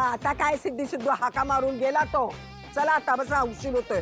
आता काय सिद्धी सिद्धू हाका मारून गेला तो. चला आता बसा, उशीर होतोय.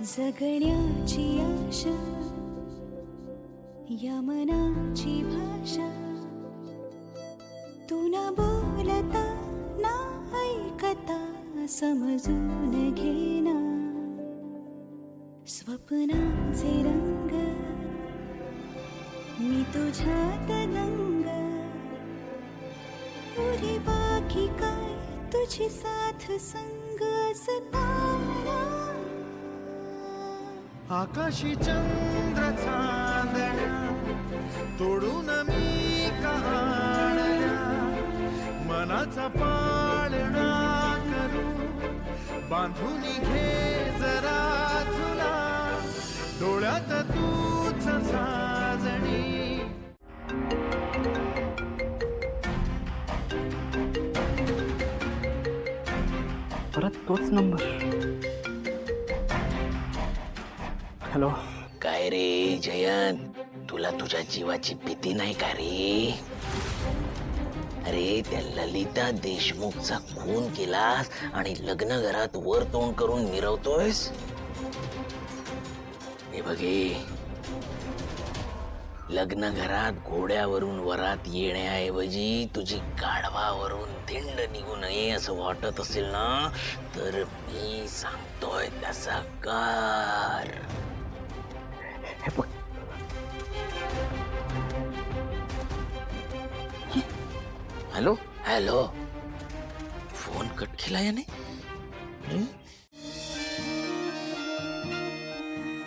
जगण्याची आशा या मनाची भाषा तू न बोलता ना ऐकता समजून घेना स्वप्नांचे रंग मी तुझ्यात दंग पुरी बाकी काय तुझी साथ संग असताना आकाशी चंद्र चांदण्या तोडून मी कहाण्या मनाचा पाळणा करू बांधून घे जरा तुला डोळ्यात तूच साजणी. परत तोच नंबर. हॅलो. काय रे जयंत, तुला तुझ्या जीवाची भीती नाही का रे? अरे त्या ललिता देशमुखचा खून केलास आणि लग्न घरात वर तोंड करून मिरवतोयस. हे बघे, लग्न घरात घोड्यावरून वरात येण्याऐवजी तुझी गाढवावरून धिंड निघू नये असं वाटत असेल ना, तर मी सांगतोय तसा कर. हे बघ, हॅलो हॅलो, फोन कट केला याने.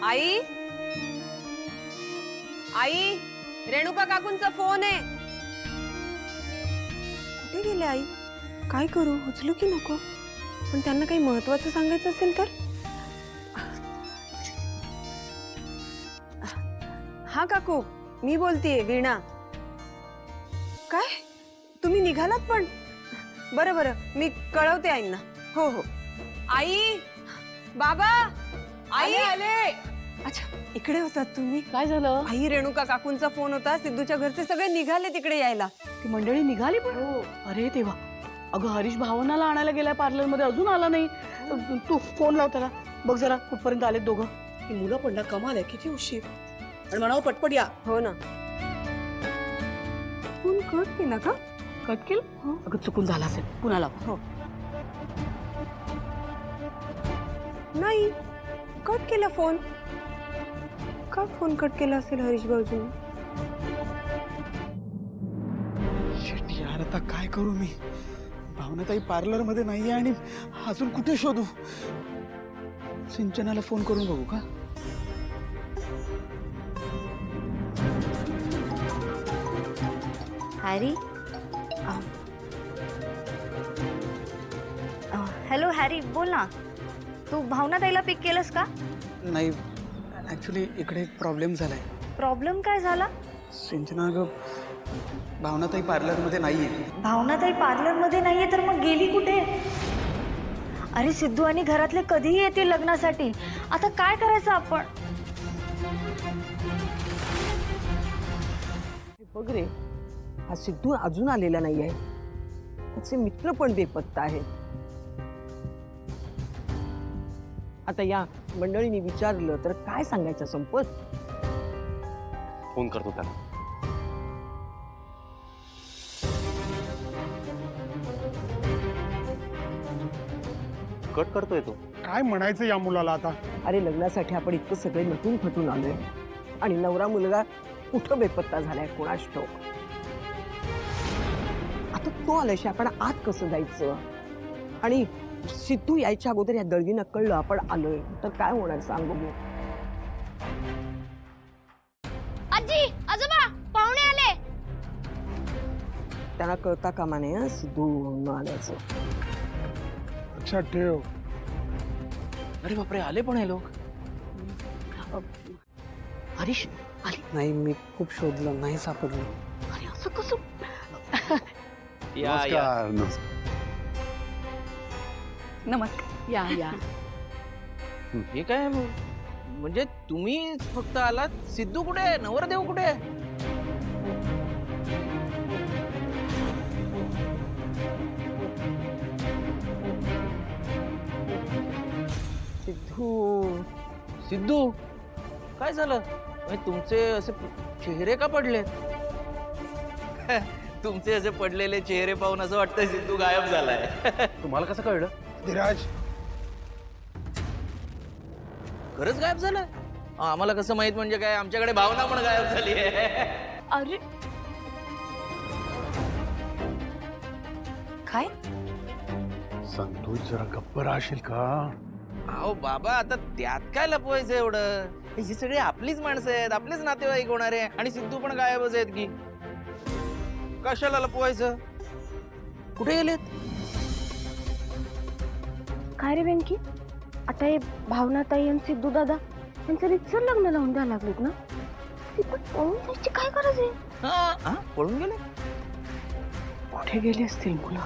आई आई, रेणुका काकूंचा फोन आहे. कुठे गेले आई? काय करू, उचलू की नको? पण त्यांना काही महत्वाचं सांगायचं असेल तर. हा काकू, मी बोलतीये वीणा. काय तुम्ही निघालात? पण बरं बरं, मी कळवते आईंना. हो हो. आई, बाबा, आई आले. अच्छा, इकडे होतात तुम्ही? काय झालं? आई, रेणुका काकूंचा फोन होता. सिद्धूच्या घरचे सगळे निघाले तिकडे यायला. ती मंडळी निघाली पण? अरे तेव्हा, अगं हरीश भावनाला आणायला गेलाय पार्लर मध्ये, अजून आला नाही. तू फोन लाव त्याला, बघ जरा कुठपर्यंत आलेत दोघं. ही मुलं पण ना कमाल आहे, किती उशीर. आणि म्हणावं पटपट या. हो ना. फोन कट केला का? कट केलं? अगं चुकून झाला असेल, पुन्हा लाव. हो. नाही, कट केला फोन. का फोन कट केला असेल हरीश भाऊजीने? शेट यार, आता काय करू मी? भावनाताई पार्लर मध्ये नाहीये आणि अजून कुठे शोधू? सिंचनाला फोन करून बघू का? हॅरी. हॅलो हॅरी, बोल ना. तू भावनाताईला पिक केलंस का? नाही, ऍक्च्युली इकडे एक प्रॉब्लेम झालाय. प्रॉब्लेम काय झाला? सिंचना ग, भावनाताई पार्लर मध्ये नाहीये. भावनाताई पार्लर मध्ये नाहीये तर मग गेली कुठे? अरे सिद्धू आणि घरातले कधीही येतील लग्नासाठी. आता काय करायचं आपण? बघ रे, हा सिद्धू अजून आलेला नाहीये. त्याचे मित्र पण बेपत्ता आहेत. आता या मंडळीने विचारलं तर काय सांगायचं संपत? फोन करतो त्याला. कट करतोय तो. काय म्हणायचं या मुलाला आता? अरे लग्नासाठी आपण इतकं सगळे नटून फटून आलोय आणि नवरा मुलगा कुठं बेपत्ता झालाय कोणास ठाऊक. आता तो आल्याशी आपण आत कसं जायचं? आणि सिद्धू यायच्या अगोदर या दळवीनं कळलं आपण आलोय तर काय होणार सांग बघू. आजी आजोबा पाहुणे आले. त्यांना कळता कामा नये हं, सिद्धू न आल्याचं. लक्षात ठेव. अरे बापरे आले पण हे लोक. हरीश आले. नाही मी खूप शोधलं नाही सापडलं. अरे असं कसं. नमस्कार नमस्कार या या. हे काय म्हणजे तुम्ही फक्त आलात? सिद्धू कुठे आहे? नवरदेव कुठे आहे? सिद्धू सिद्धू काय झालं? म्हणजे तुमचे असे चेहरे का पडले? तुमचे असे पडलेले चेहरे पाहून असं वाटतंय सिद्धू गायब झालाय. तुम्हाला कसं कळलं? धीराज, खरंच गायब झालाय? आम्हाला कसं माहित? म्हणजे काय आमच्याकडे भावना पण गायब झाली आहे. अरे काय? संतोष जरा गप्प राहशील का? अहो बाबा, आता त्यात काय लपवायचं एवढं? ही सगळी आपलीच माणसं आहेत, आपलेच नातेवाईक होणार आहे. आणि सिद्धू पण गायबच आहेत की. कशाला लपवायचं? कुठे गेलेत? काय रे वेंकी, आता हे भावनाताई आणि सिद्धू दादा यांचं रितसर लग्न लावून द्यायला लागलेत ना. तिथं पळून जायची काय गरज आहे? पळून गेले? कुठे गेली असतील मुलं.